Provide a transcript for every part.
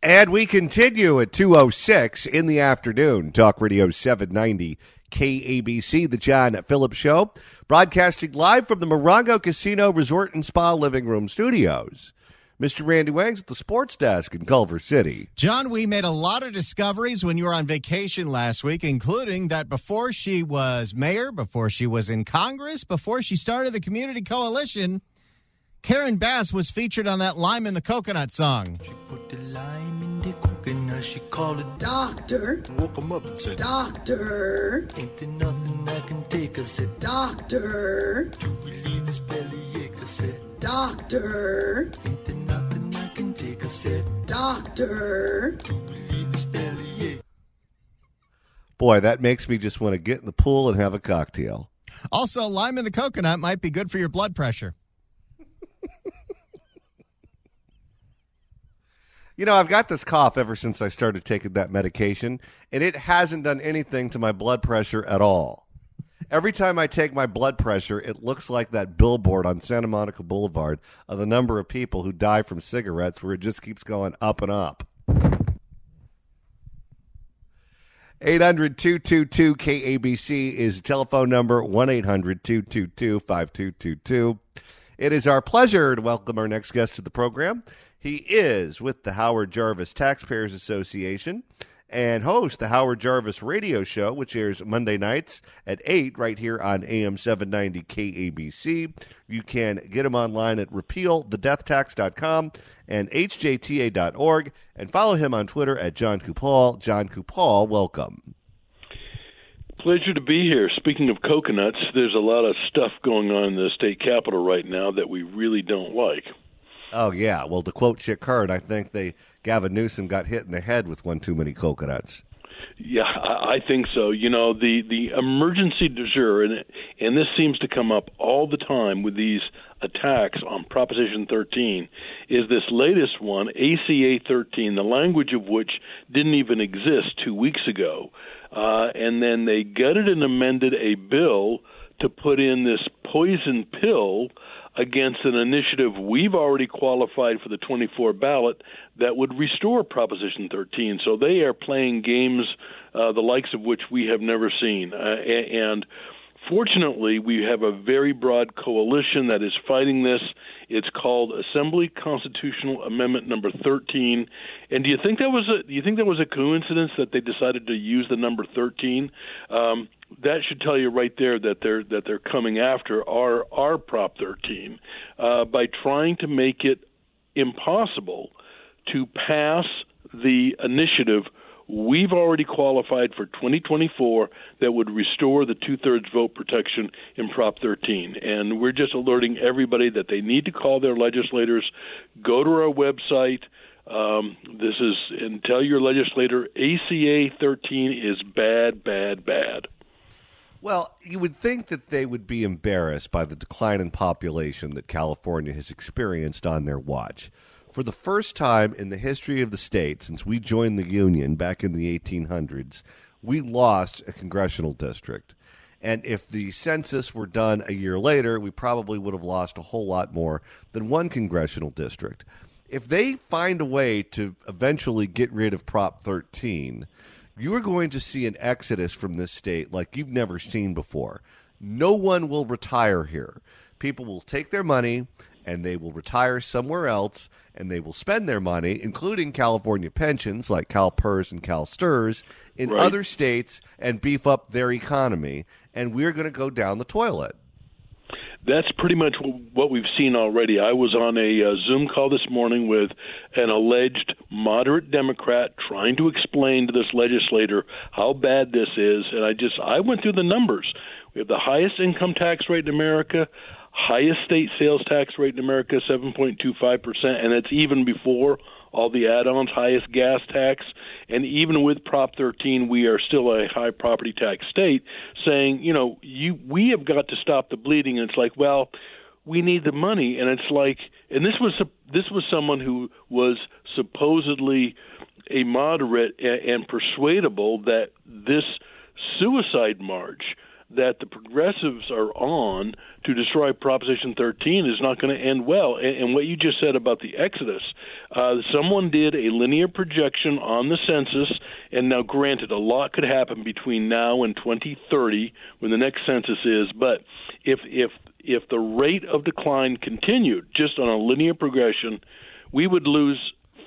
And we continue at 2:06 in the afternoon. Talk Radio 790 KABC, the John Phillips Show, broadcasting live from the Morongo Casino Resort and Spa Living Room Studios. Mr. Randy Wangs at the sports desk in Culver City. John, we made a lot of discoveries when you were on vacation last week, including that before she was mayor, before she was in Congress, before she started the Community Coalition, Karen Bass was featured on that Lime in the Coconut song. She put the lime in the coconut, she called it Doctor. Woke him up and said, Doctor, ain't there nothing I can take? I said, Doctor, to relieve his bellyache. I said, Doctor, ain't there nothing I can take? I said, Doctor, to relieve his bellyache. Boy, that makes me just want to get in the pool and have a cocktail. Also, lime in the coconut might be good for your blood pressure. You know, I've got this cough ever since I started taking that medication, and it hasn't done anything to my blood pressure at all. Every time I take my blood pressure, it looks like that billboard on Santa Monica Boulevard of the number of people who die from cigarettes, where it just keeps going up and up. 800-222-KABC is the telephone number, 1-800-222-5222. It is our pleasure to welcome our next guest to the program. He is with the Howard Jarvis Taxpayers Association and hosts the Howard Jarvis Radio Show, which airs Monday nights at 8 right here on AM 790 KABC. You can get him online at repealthedeathtax.com and hjta.org, and follow him on Twitter at Jon Coupal. Jon Coupal, welcome. Pleasure to be here. Speaking of coconuts, there's a lot of stuff going on in the state capitol right now that we really don't like. Oh, yeah. Well, to quote Chick Hearn, I think Gavin Newsom got hit in the head with one too many coconuts. Yeah, I think so. You know, the emergency du jour, and this seems to come up all the time with these attacks on Proposition 13, is this latest one, ACA 13, the language of which didn't even exist 2 weeks ago. And then they gutted and amended a bill to put in this poison pill against an initiative we've already qualified for the 24 ballot that would restore Proposition 13. So they are playing games the likes of which we have never seen. And fortunately, we have a very broad coalition that is fighting this. It's called Assembly Constitutional Amendment number 13. And do you think that was a coincidence that they decided to use the number 13? That should tell you right there that they're coming after our Prop 13 by trying to make it impossible to pass the initiative we've already qualified for 2024 that would restore the two-thirds vote protection in Prop 13. And we're just alerting everybody that they need to call their legislators, go to our website, and tell your legislator ACA 13 is bad, bad, bad. Well, you would think that they would be embarrassed by the decline in population that California has experienced on their watch. For the first time in the history of the state, since we joined the Union back in the 1800s, we lost a congressional district. And if the census were done a year later, we probably would have lost a whole lot more than one congressional district. If they find a way to eventually get rid of Prop 13, you are going to see an exodus from this state like you've never seen before. No one will retire here. People will take their money and they will retire somewhere else, and they will spend their money, including California pensions like CalPERS and CalSTRS, in other states and beef up their economy, and we're going to go down the toilet. That's pretty much what we've seen already. I was on a Zoom call this morning with an alleged moderate Democrat trying to explain to this legislator how bad this is, and I went through the numbers. We have the highest income tax rate in America, highest state sales tax rate in America, 7.25%, and that's even before all the add-ons, highest gas tax, and even with Prop 13, we are still a high property tax state, saying, we have got to stop the bleeding. And it's like, well, we need the money, and it's like, and this was someone who was supposedly a moderate and persuadable that this suicide march that the progressives are on to destroy Proposition 13 is not going to end well. And what you just said about the exodus, someone did a linear projection on the census, and now granted, a lot could happen between now and 2030 when the next census is, but if the rate of decline continued just on a linear progression, we would lose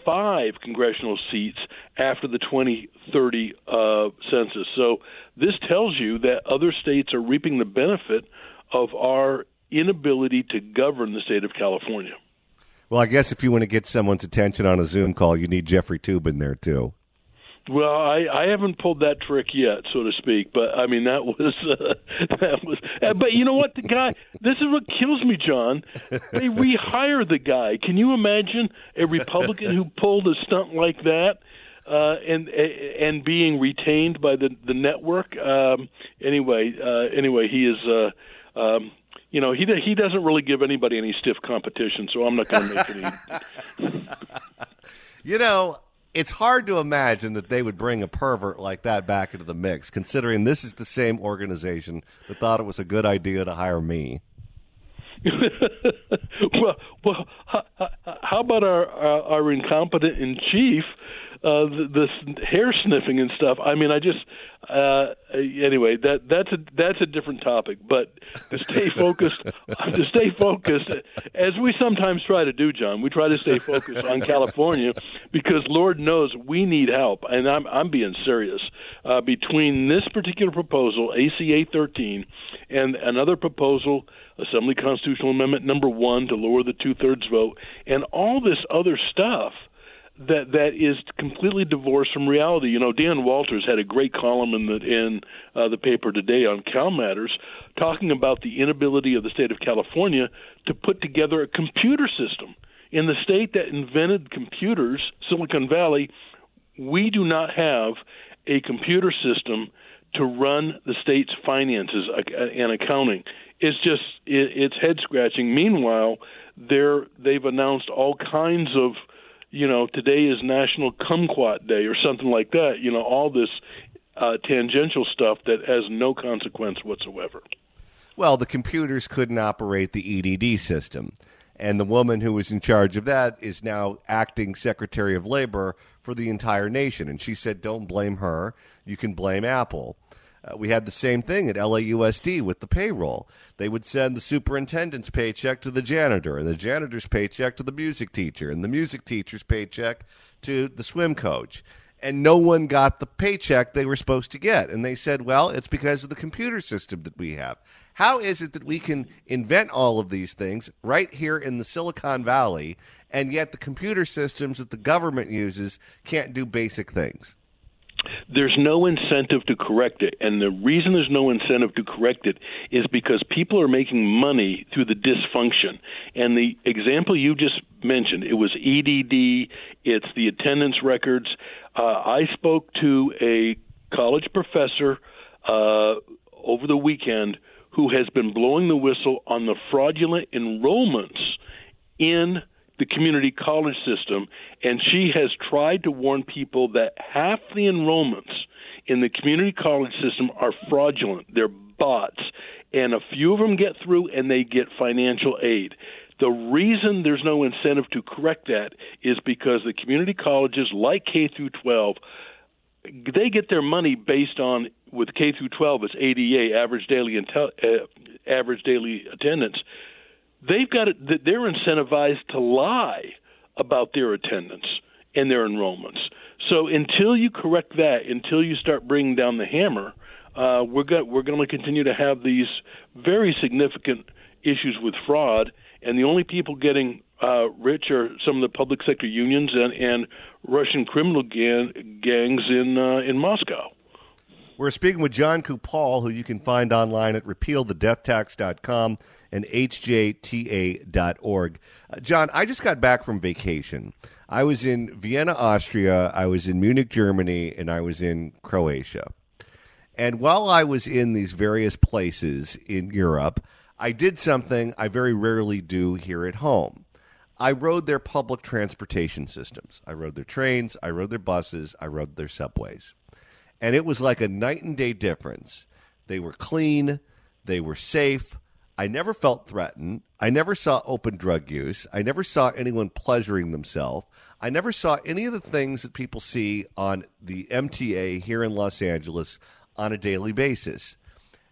5 congressional seats after the 2030 census. So this tells you that other states are reaping the benefit of our inability to govern the state of California. Well, I guess if you want to get someone's attention on a Zoom call, you need Jeffrey Toobin there, too. Well, I haven't pulled that trick yet, so to speak. But I mean, that was. But you know what, the guy. This is what kills me, John. They rehire the guy. Can you imagine a Republican who pulled a stunt like that, and being retained by the network? Anyway, he is. He doesn't really give anybody any stiff competition, so I'm not going to make any. It's hard to imagine that they would bring a pervert like that back into the mix, considering this is the same organization that thought it was a good idea to hire me. well, how about our incompetent in chief, this hair sniffing and stuff? I mean, anyway, that's a different topic. But to stay focused, as we sometimes try to do, John, we try to stay focused on California because Lord knows we need help, and I'm being serious. Between this particular proposal, ACA 13, and another proposal, Assembly Constitutional Amendment number 1, to lower the 2/3 vote, and all this other stuff that is completely divorced from reality. You know, Dan Walters had a great column in the paper today on Cal Matters, talking about the inability of the state of California to put together a computer system. In the state that invented computers, Silicon Valley, we do not have a computer system to run the state's finances and accounting. It's head scratching. Meanwhile, they've announced all kinds of, today is National Kumquat Day or something like that. All this tangential stuff that has no consequence whatsoever. Well, the computers couldn't operate the EDD system. And the woman who was in charge of that is now acting Secretary of Labor for the entire nation. And she said, don't blame her. You can blame Apple. We had the same thing at LAUSD with the payroll. They would send the superintendent's paycheck to the janitor, and the janitor's paycheck to the music teacher, and the music teacher's paycheck to the swim coach. And no one got the paycheck they were supposed to get. And they said, well, it's because of the computer system that we have. How is it that we can invent all of these things right here in the Silicon Valley, and yet the computer systems that the government uses can't do basic things? There's no incentive to correct it, and the reason there's no incentive to correct it is because people are making money through the dysfunction. And the example you just mentioned, it was EDD, it's the attendance records. I spoke to a college professor over the weekend who has been blowing the whistle on the fraudulent enrollments in the community college system, and she has tried to warn people that half the enrollments in the community college system are fraudulent. They're bots, and a few of them get through and they get financial aid. The reason there's no incentive to correct that is because the community colleges, like K through 12, they get their money based on, with K through 12, it's ADA, average daily attendance. They've got it. They're incentivized to lie about their attendance and their enrollments. So until you correct that, until you start bringing down the hammer, we're going to continue to have these very significant issues with fraud. And the only people getting rich are some of the public sector unions and Russian criminal gangs in Moscow. We're speaking with Jon Coupal, who you can find online at repealthedeathtax.com and hjta.org. John, I just got back from vacation. I was in Vienna, Austria, I was in Munich, Germany, and I was in Croatia. And while I was in these various places in Europe, I did something I very rarely do here at home. I rode their public transportation systems. I rode their trains, I rode their buses, I rode their subways. And it was like a night and day difference They were clean. They were safe. I never felt threatened. I never saw open drug use. I never saw anyone pleasuring themselves. I never saw any of the things that people see on the MTA here in Los Angeles on a daily basis.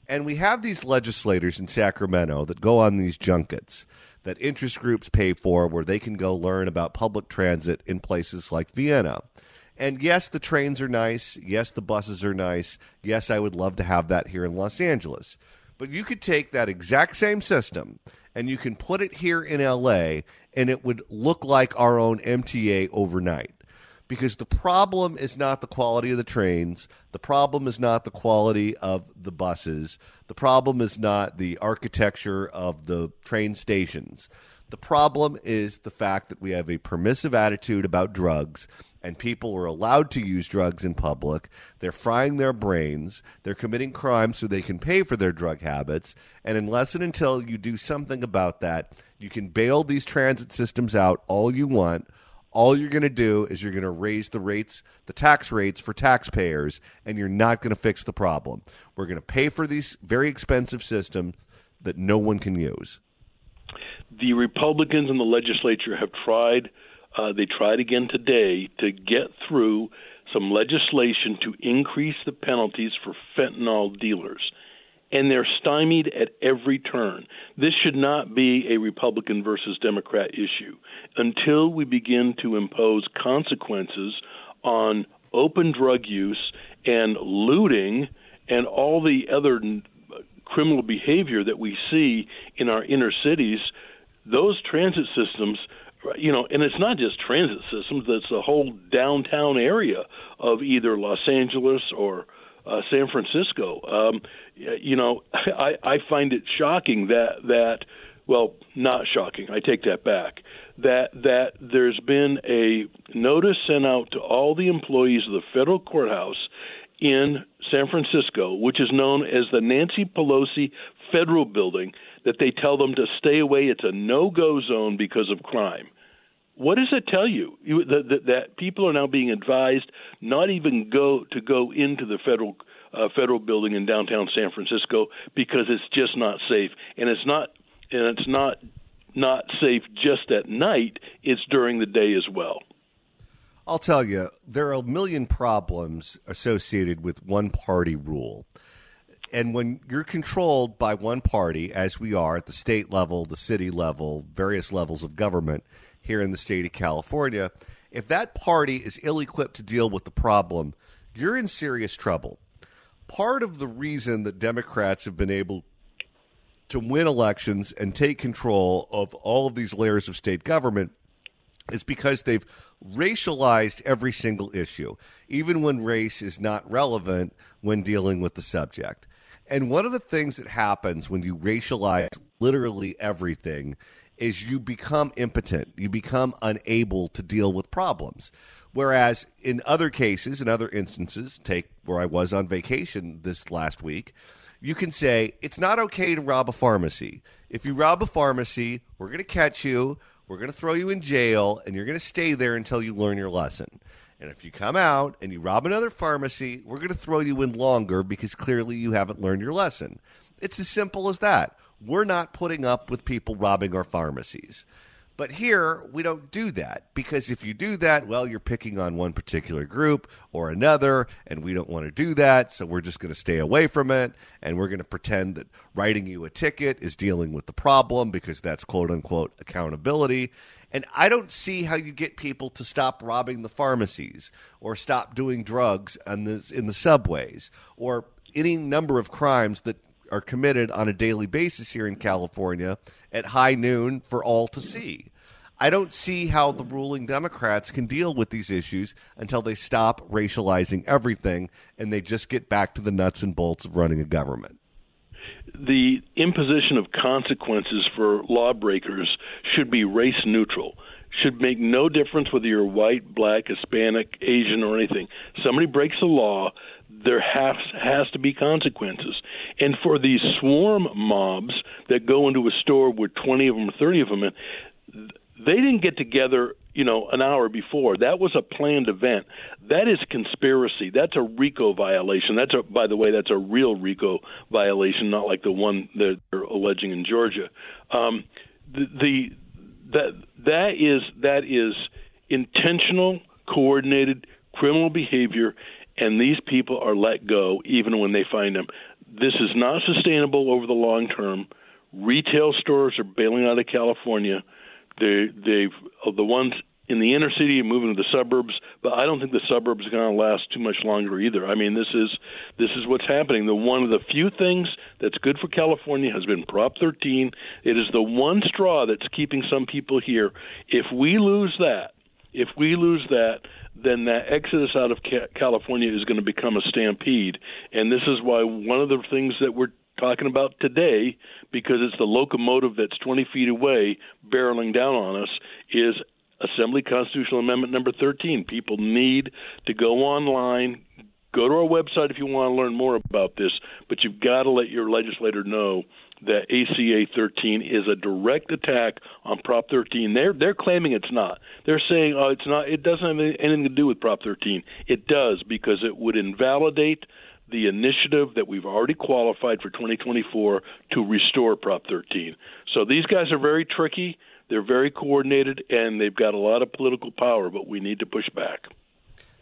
And we have these legislators in Sacramento that go on these junkets that interest groups pay for, where they can go learn about public transit in places like Vienna. And yes, the trains are nice. Yes, the buses are nice. Yes, I would love to have that here in Los Angeles. But you could take that exact same system and you can put it here in LA, and it would look like our own MTA overnight. Because the problem is not the quality of the trains. The problem is not the quality of the buses. The problem is not the architecture of the train stations. The problem is the fact that we have a permissive attitude about drugs, and people are allowed to use drugs in public. They're frying their brains. They're committing crimes so they can pay for their drug habits. And unless and until you do something about that, you can bail these transit systems out all you want. All you're going to do is you're going to raise the tax rates for taxpayers, and you're not going to fix the problem. We're going to pay for these very expensive systems that no one can use. The Republicans in the legislature have tried. They tried again today to get through some legislation to increase the penalties for fentanyl dealers. And they're stymied at every turn. This should not be a Republican versus Democrat issue until we begin to impose consequences on open drug use and looting and all the other criminal behavior that we see in our inner cities. Those transit systems, and it's not just transit systems, that's the whole downtown area of either Los Angeles or San Francisco. I find it shocking that not shocking, I take that back, that there's been a notice sent out to all the employees of the federal courthouse in San Francisco, which is known as the Nancy Pelosi Federal Building, that they tell them to stay away. It's a no-go zone because of crime. What does it tell you? That people are now being advised not even go into the federal building in downtown San Francisco because it's just not safe, and it's not safe just at night. It's during the day as well. I'll tell you, there are a million problems associated with one-party rule. And when you're controlled by one party, as we are at the state level, the city level, various levels of government here in the state of California, if that party is ill-equipped to deal with the problem, you're in serious trouble. Part of the reason that Democrats have been able to win elections and take control of all of these layers of state government is because they've racialized every single issue, even when race is not relevant when dealing with the subject. And one of the things that happens when you racialize literally everything is you become impotent. You become unable to deal with problems. Whereas in other cases, in other instances, take where I was on vacation this last week, you can say it's not okay to rob a pharmacy. If you rob a pharmacy, we're going to catch you, we're going to throw you in jail, and you're going to stay there until you learn your lesson. And if you come out and you rob another pharmacy, we're going to throw you in longer because clearly you haven't learned your lesson. It's as simple as that. We're not putting up with people robbing our pharmacies. But here, we don't do that, because if you do that, well, you're picking on one particular group or another, and we don't want to do that, so we're just going to stay away from it, and we're going to pretend that writing you a ticket is dealing with the problem because that's quote-unquote accountability. And I don't see how you get people to stop robbing the pharmacies or stop doing drugs in the subways or any number of crimes that are committed on a daily basis here in California at high noon for all to see. I don't see how the ruling Democrats can deal with these issues until they stop racializing everything and they just get back to the nuts and bolts of running a government. The imposition of consequences for lawbreakers should be race neutral. Should make no difference whether you're white, black, Hispanic, Asian, or anything. Somebody breaks the law, there has to be consequences. And for these swarm mobs that go into a store with 20 of them or 30 of them, they didn't get together an hour before. That was a planned event. That is conspiracy. That's a RICO violation. By the way, that's a real RICO violation, not like the one that they're alleging in Georgia. That is intentional, coordinated criminal behavior, and these people are let go even when they find them. This is not sustainable over the long term. Retail stores are bailing out of California. The ones in the inner city are moving to the suburbs, but I don't think the suburbs are going to last too much longer either. I mean, this is what's happening. One of the few things that's good for California has been Prop 13. It is the one straw that's keeping some people here. If we lose that, then that exodus out of California is going to become a stampede. And this is why one of the things that we're talking about today, because it's the locomotive that's 20 feet away barreling down on us, is Assembly Constitutional Amendment number 13. People need to go online, go to our website if you want to learn more about this, but you've got to let your legislator know that ACA 13 is a direct attack on Prop 13. They're claiming it's not. They're saying, it's not. It doesn't have anything to do with Prop 13. It does, because it would invalidate the initiative that we've already qualified for 2024 to restore Prop 13. So these guys are very tricky. They're very coordinated, and they've got a lot of political power, but we need to push back.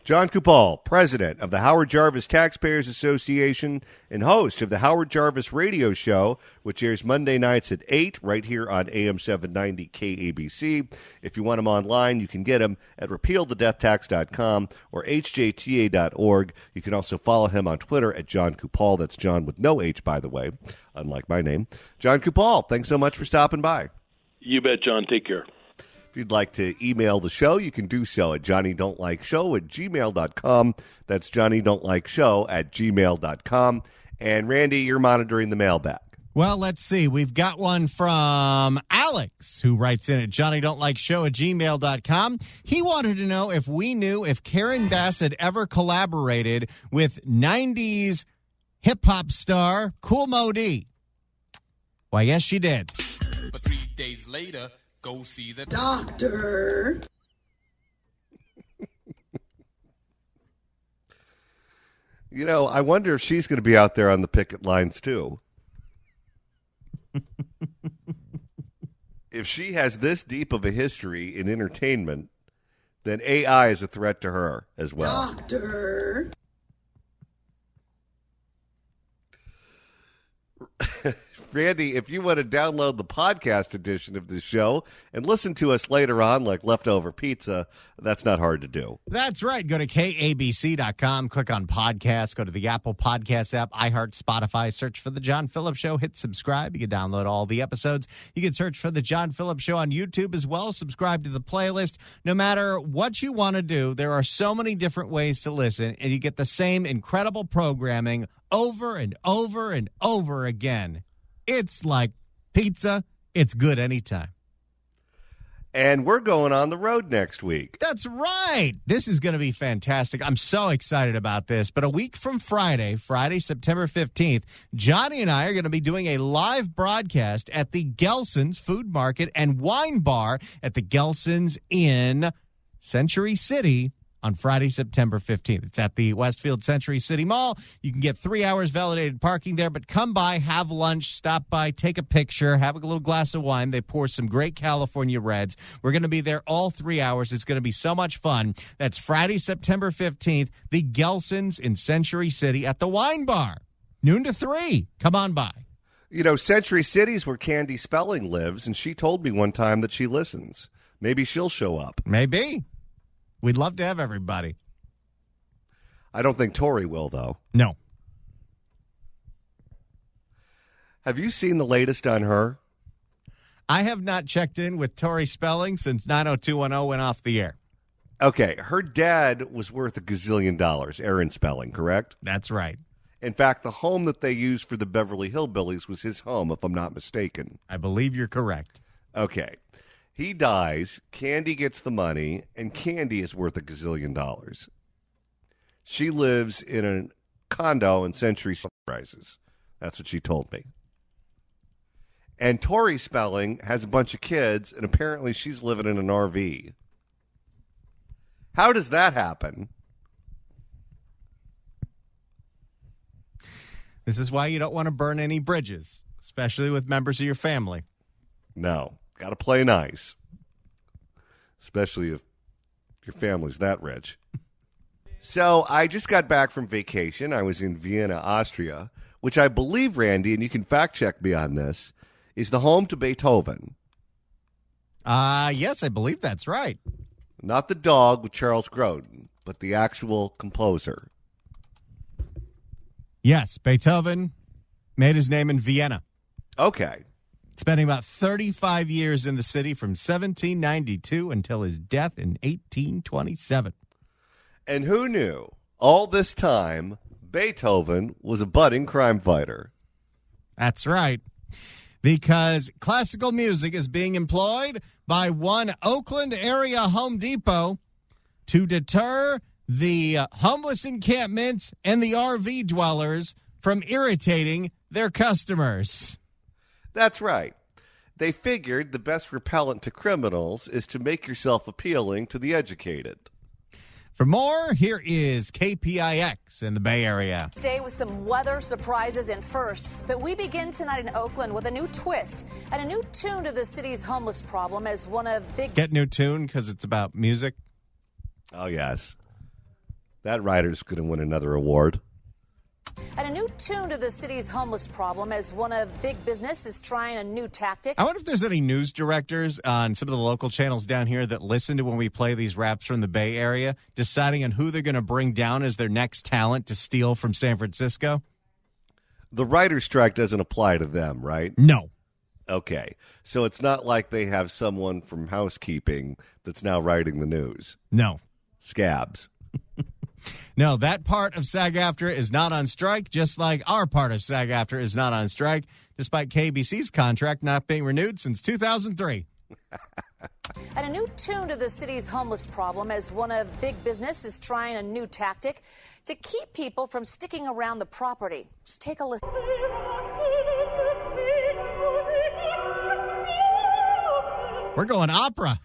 Jon Coupal, president of the Howard Jarvis Taxpayers Association and host of the Howard Jarvis Radio Show, which airs Monday nights at 8 right here on AM 790 KABC. If you want him online, you can get him at repealthedeathtax.com or hjta.org. You can also follow him on Twitter at Jon Coupal. That's John with no H, by the way, unlike my name. Jon Coupal, thanks so much for stopping by. You bet, John. Take care. If you'd like to email the show, you can do so at johnnydon'tlikeshow@gmail.com. That's johnnydon'tlikeshow@gmail.com. And Randy, you're monitoring the mailbag. Well, let's see. We've got one from Alex, who writes in at johnnydon'tlikeshow@gmail.com. He wanted to know if we knew if Karen Bass had ever collaborated with 90s hip-hop star Kool Moe Dee. Why, yes, she did. But 3 days later, go see the doctor. I wonder if she's going to be out there on the picket lines, too. If she has this deep of a history in entertainment, then AI is a threat to her as well. Doctor. Randy, if you want to download the podcast edition of this show and listen to us later on like Leftover Pizza, that's not hard to do. That's right. Go to KABC.com, click on podcasts, go to the Apple Podcast app, iHeart, Spotify, search for The John Phillips Show, hit subscribe. You can download all the episodes. You can search for The John Phillips Show on YouTube as well. Subscribe to the playlist. No matter what you want to do, there are so many different ways to listen, and you get the same incredible programming over and over and over again. It's like pizza. It's good anytime. And we're going on the road next week. That's right. This is going to be fantastic. I'm so excited about this. But a week from Friday, September 15th, Johnny and I are going to be doing a live broadcast at the Gelson's Food Market and Wine Bar at the Gelson's in Century City on Friday, September 15th. It's at the Westfield Century City Mall. You can get 3 hours validated parking there, but come by, have lunch, stop by, take a picture, have a little glass of wine. They pour some great California Reds. We're going to be there all 3 hours. It's going to be so much fun. That's Friday, September 15th, the Gelson's in Century City at the Wine Bar, noon to 3. Come on by. Century City's where Candy Spelling lives, and she told me one time that she listens. Maybe she'll show up. Maybe. We'd love to have everybody. I don't think Tori will, though. No. Have you seen the latest on her? I have not checked in with Tori Spelling since 90210 went off the air. Okay, her dad was worth $1 gazillion, Aaron Spelling, correct? That's right. In fact, the home that they used for the Beverly Hillbillies was his home, if I'm not mistaken. I believe you're correct. Okay. He dies, Candy gets the money, and Candy is worth $1 gazillion. She lives in a condo in Century Sunrises. That's what she told me. And Tori Spelling has a bunch of kids, and apparently she's living in an RV. How does that happen? This is why you don't want to burn any bridges, especially with members of your family. No, got to play nice, especially if your family's that rich. So I just got back from vacation. I was in Vienna, Austria, which I believe, Randy, and you can fact check me on this, is the home to Beethoven. Yes, I believe that's right. Not the dog with Charles Grodin, but the actual composer. Yes, Beethoven made his name in Vienna, Okay. spending about 35 years in the city from 1792 until his death in 1827. And who knew all this time Beethoven was a budding crime fighter? That's right. Because classical music is being employed by one Oakland area Home Depot to deter the homeless encampments and the RV dwellers from irritating their customers. That's right. They figured the best repellent to criminals is to make yourself appealing to the educated. For more, here is KPIX in the Bay Area. Today with some weather surprises and firsts, but we begin tonight in Oakland with a new twist and a new tune to the city's homeless problem as one of big... Get new tune because it's about music. Oh, yes. That writer's going to win another award. And a new tune to the city's homeless problem as one of big business is trying a new tactic. I wonder if there's any news directors on some of the local channels down here that listen to when we play these raps from the Bay Area, deciding on who they're going to bring down as their next talent to steal from San Francisco. The writer's strike doesn't apply to them, right? No. Okay. So it's not like they have someone from housekeeping that's now writing the news. No. Scabs. No, that part of SAG-AFTRA is not on strike, just like our part of SAG-AFTRA is not on strike, despite KBC's contract not being renewed since 2003. And a new tune to the city's homeless problem as one of big business is trying a new tactic to keep people from sticking around the property. Just take a listen. We're going opera.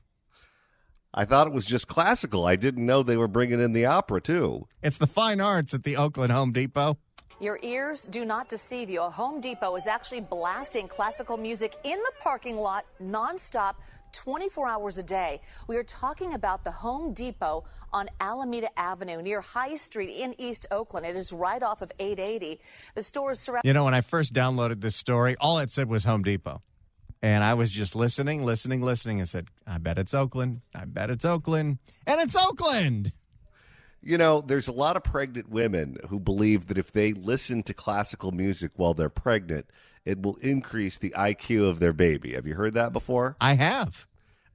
I thought it was just classical. I didn't know they were bringing in the opera, too. It's the fine arts at the Oakland Home Depot. Your ears do not deceive you. A Home Depot is actually blasting classical music in the parking lot nonstop, 24 hours a day. We are talking about the Home Depot on Alameda Avenue near High Street in East Oakland. It is right off of 880. The store is surrounded. You know, when I first downloaded this story, all it said was Home Depot. And I was just listening, and said, I bet it's Oakland. I bet it's Oakland. And it's Oakland. You know, there's a lot of pregnant women who believe that if they listen to classical music while they're pregnant, it will increase the IQ of their baby. Have you heard that before? I have.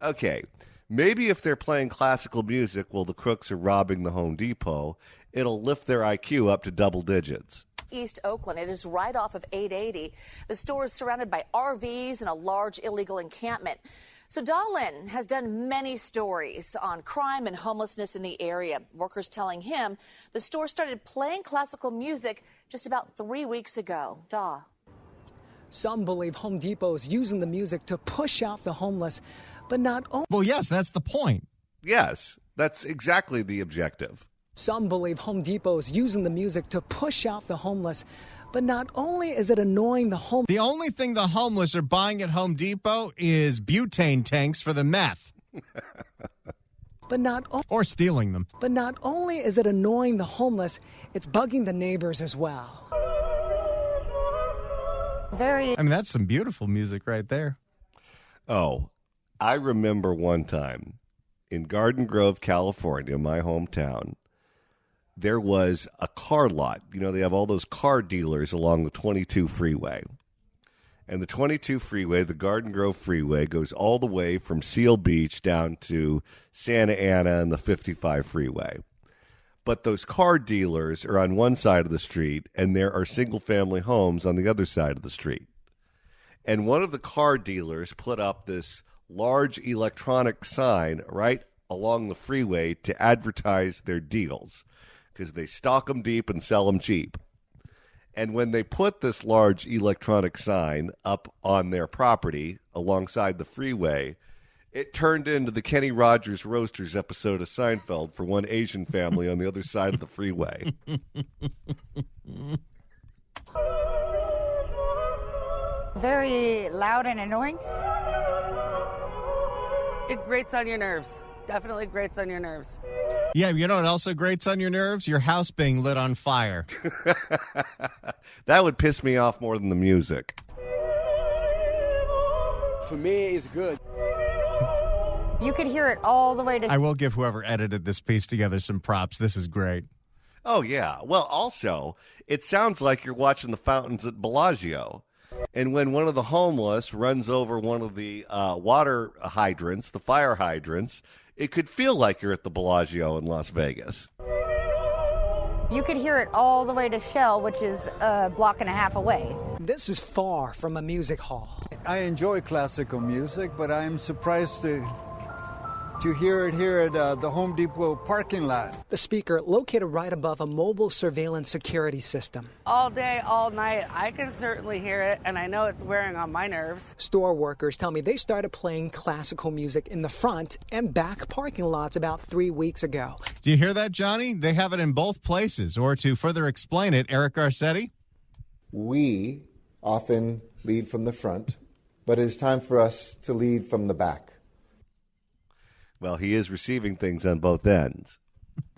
Okay. Maybe if they're playing classical music while the crooks are robbing the Home Depot, it'll lift their IQ up to double digits. East Oakland. It is right off of 880. The store is surrounded by RVs and a large illegal encampment. So Dahlin has done many stories on crime and homelessness in the area. Workers telling him the store started playing classical music just about 3 weeks ago. Some believe Home Depot is using the music to push out the homeless, but not only. Well, yes, that's the point. Yes, that's exactly the objective. Some believe Home Depot is using the music to push out the homeless, but not only is it annoying the homeless. The only thing the homeless are buying at Home Depot is butane tanks for the meth. Or stealing them. But not only is it annoying the homeless, it's bugging the neighbors as well. I mean, that's some beautiful music right there. Oh, I remember one time in Garden Grove, California, my hometown, there was a car lot. You know, they have all those car dealers along the 22 freeway. And the 22 freeway, the Garden Grove freeway, goes all the way from Seal Beach down to Santa Ana and the 55 freeway. But those car dealers are on one side of the street, and there are single-family homes on the other side of the street. And one of the car dealers put up this large electronic sign right along the freeway to advertise their deals, because they stock them deep and sell them cheap. And when they put this large electronic sign up on their property alongside the freeway, It turned into the Kenny Rogers Roasters episode of Seinfeld for one Asian family on the other side of the freeway. Very loud and annoying. It grates on your nerves. Definitely grates on your nerves. Yeah, you know what also grates on your nerves? Your house being lit on fire. That would piss me off more than the music. To me, it's good. You could hear it all the way to... I will give whoever edited this piece together some props. This is great. Oh, yeah. Well, also, it sounds like you're watching the fountains at Bellagio. And when one of the homeless runs over one of the water hydrants, the fire hydrants, it could feel like you're at the Bellagio in Las Vegas. You could hear it all the way to Shell, which is a block and a half away. This is far from a music hall. I enjoy classical music, but I'm surprised to hear it here at the Home Depot parking lot. The speaker located right above a mobile surveillance security system. All day, all night, I can certainly hear it, and I know it's wearing on my nerves. Store workers tell me they started playing classical music in the front and back parking lots about 3 weeks ago. Do you hear that, Johnny? They have it in both places. Or to further explain it, Eric Garcetti? We often lead from the front, but it is time for us to lead from the back. Well, he is receiving things on both ends.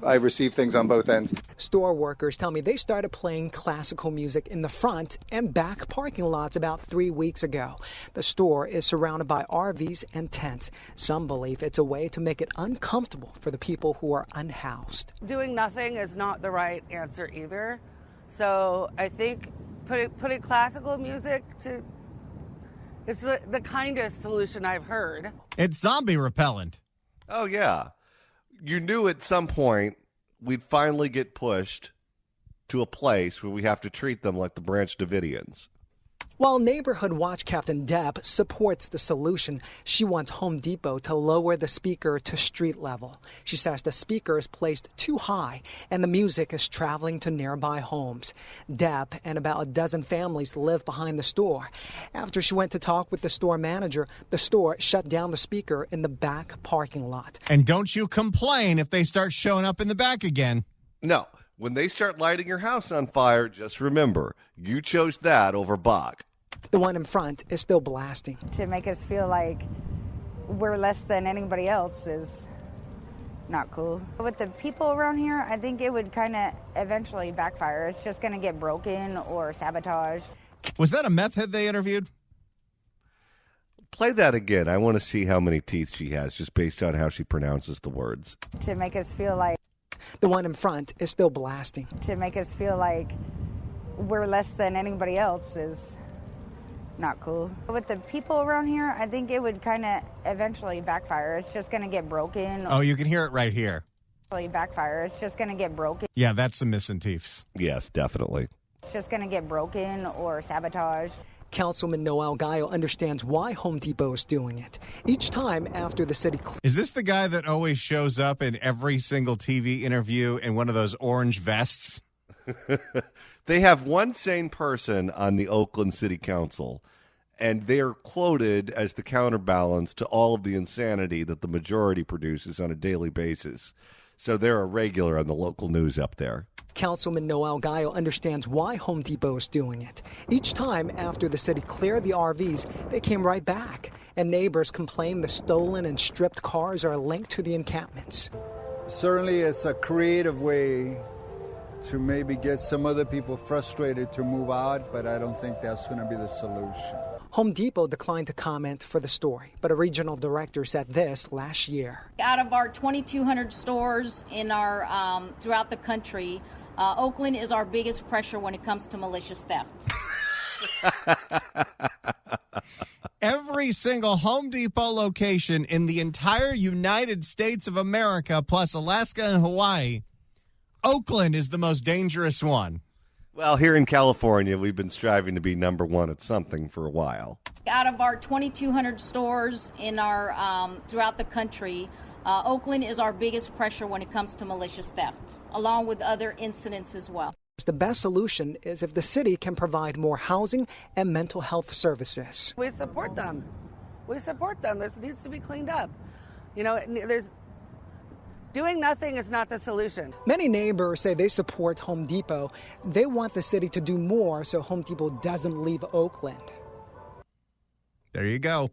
I receive things on both ends. Store workers tell me they started playing classical music in the front and back parking lots about 3 weeks ago. The store is surrounded by RVs and tents. Some believe it's a way to make it uncomfortable for the people who are unhoused. Doing nothing is not the right answer either. So I think putting classical music to is the kindest solution I've heard. It's zombie repellent. Oh, yeah. You knew at some point we'd finally get pushed to a place where we have to treat them like the Branch Davidians. While Neighborhood Watch Captain Deb supports the solution, she wants Home Depot to lower the speaker to street level. She says the speaker is placed too high and the music is traveling to nearby homes. Deb and about a dozen families live behind the store. After she went to talk with the store manager, the store shut down the speaker in the back parking lot. And don't you complain if they start showing up in the back again. No. When they start lighting your house on fire, just remember, you chose that over Bach. The one in front is still blasting. To make us feel like we're less than anybody else is not cool. With the people around here, I think it would kind of eventually backfire. It's just going to get broken or sabotaged. Was that a meth head they interviewed? Play that again. I want to see how many teeth she has, just based on how she pronounces the words. To make us feel like the one in front is still blasting. To make us feel like we're less than anybody else is not cool. With the people around here, I think it would kind of eventually backfire. It's just going to get broken. Oh, you can hear it right here. Backfire. It's just going to get broken. Yeah, that's some missing teeth. Yes, definitely. It's just going to get broken or sabotaged. Councilman Noel Gallo understands why Home Depot is doing it. Each time after the city... Is this the guy that always shows up in every single TV interview in one of those orange vests? They have one sane person on the Oakland City Council, and they're quoted as the counterbalance to all of the insanity that the majority produces on a daily basis. So they're a regular on the local news up there. Councilman Noel Gallo understands why Home Depot is doing it. Each time after the city cleared the RVs, they came right back. And neighbors complain the stolen and stripped cars are linked to the encampments. Certainly it's a creative way to maybe get some other people frustrated to move out, but I don't think that's going to be the solution. Home Depot declined to comment for the story, but a regional director said this last year. Out of our 2,200 stores in our throughout the country, Oakland is our biggest pressure when it comes to malicious theft. Every single Home Depot location in the entire United States of America, plus Alaska and Hawaii, Oakland is the most dangerous one. Well, here in California, we've been striving to be number one at something for a while. Out of our 2,200 stores in our throughout the country, Oakland is our biggest pressure when it comes to malicious theft, along with other incidents as well. The best solution is if the city can provide more housing and mental health services. We support them. we support them. This needs to be cleaned up. Doing nothing is not the solution. Many neighbors say they support Home Depot. They want the city to do more so Home Depot doesn't leave Oakland. There you go.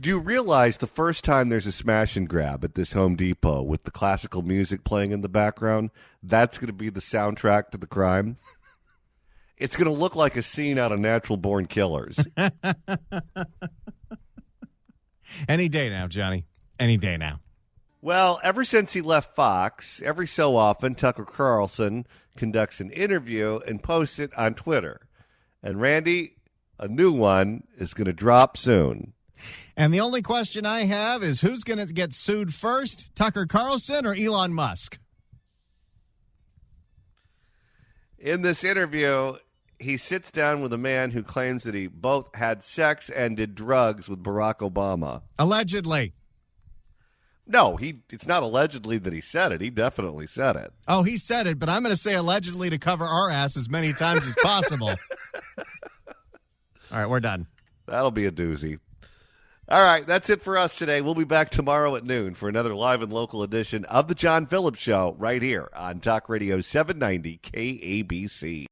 Do you realize the first time there's a smash and grab at this Home Depot with the classical music playing in the background, that's going to be the soundtrack to the crime? It's going to look like a scene out of Natural Born Killers. Any day now, Johnny. Any day now. Well, ever since he left Fox, every so often Tucker Carlson conducts an interview and posts it on Twitter. And Randy, a new one is going to drop soon. And the only question I have is who's going to get sued first, Tucker Carlson or Elon Musk? In this interview, he sits down with a man who claims that he both had sex and did drugs with Barack Obama. Allegedly. No, it's not allegedly that he said it. He definitely said it. Oh, he said it, but I'm going to say allegedly to cover our ass as many times as possible. All right, we're done. That'll be a doozy. All right, that's it for us today. We'll be back tomorrow at noon for another live and local edition of The John Phillips Show right here on Talk Radio 790 KABC.